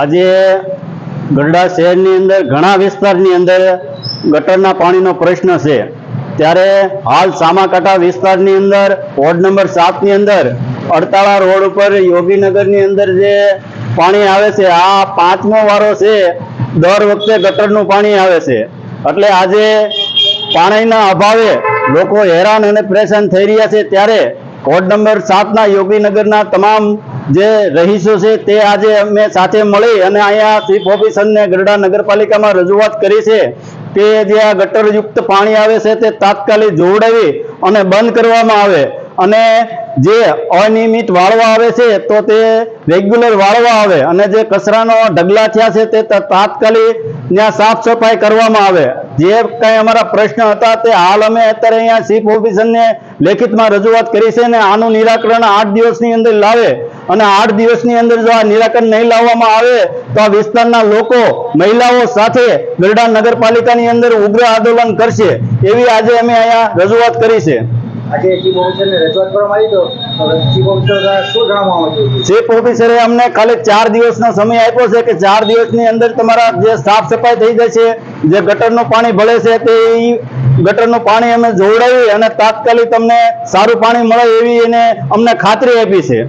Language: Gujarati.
આજે ગઢડા શહેરની અંદર ઘણા વિસ્તારની અંદર ગટરના પાણીનો પ્રશ્ન છે। ત્યારે હાલ સામાકાંઠા વિસ્તારની અંદર વોર્ડ નંબર 7 ની અંદર અડતાળા રોડ ઉપર યોગીનગરની અંદર જે પાણી આવે છે, આ 5મો વારો છે। દર વખતે ગટરનું પાણી આવે છે, એટલે આજે પાણીના અભાવે લોકો હેરાન અને પરેશાન થઈ રહ્યા છે। ત્યારે વોર્ડ નંબર 7 ના યોગીનગરના તમામ જે રહીશો છે તે આજે અમે સાથે મળી અને અહીંયા ચીફ ઓફિસરને ગઢડા નગરપાલિકામાં રજૂઆત કરી છે કે જે આ ગટરયુક્ત પાણી આવે છે તે તાત્કાલિક જોડાવી અને બંધ કરવામાં આવે અને જે અનિયમિત વાળવા આવે છે તો તે રેગ્યુલર વાળવા આવે અને જે કચરાનો ઢગલા થયા છે તે તાત્કાલિક ત્યાં સાફ સફાઈ કરવામાં આવે। જે કંઈ અમારા પ્રશ્ન હતા તે હાલ અમે અત્યારે અહીંયા ચીફ ઓફિસરને લેખિતમાં રજૂઆત કરી છે અને આનું નિરાકરણ 8 દિવસની અંદર લાવે અને 8 દિવસની અંદર જો આ નિરાકરણ નહીં લાવવામાં આવે તો આ વિસ્તારના લોકો મહિલાઓ સાથે ગઢડા નગરપાલિકાની અંદર ઉગ્ર આંદોલન કરશે એવી આજે અમે અહીંયા રજૂઆત કરી છે। ચીફ ઓફિસરે અમને ખાલી 4 દિવસનો સમય આપ્યો છે કે 4 દિવસની અંદર તમારા જે સાફ સફાઈ થઈ જશે, જે ગટરનું પાણી ભળે છે તે ગટરનું પાણી અમે જોડાવી અને તાત્કાલિક તમને સારું પાણી મળે એવી એને અમને ખાતરી આપી છે।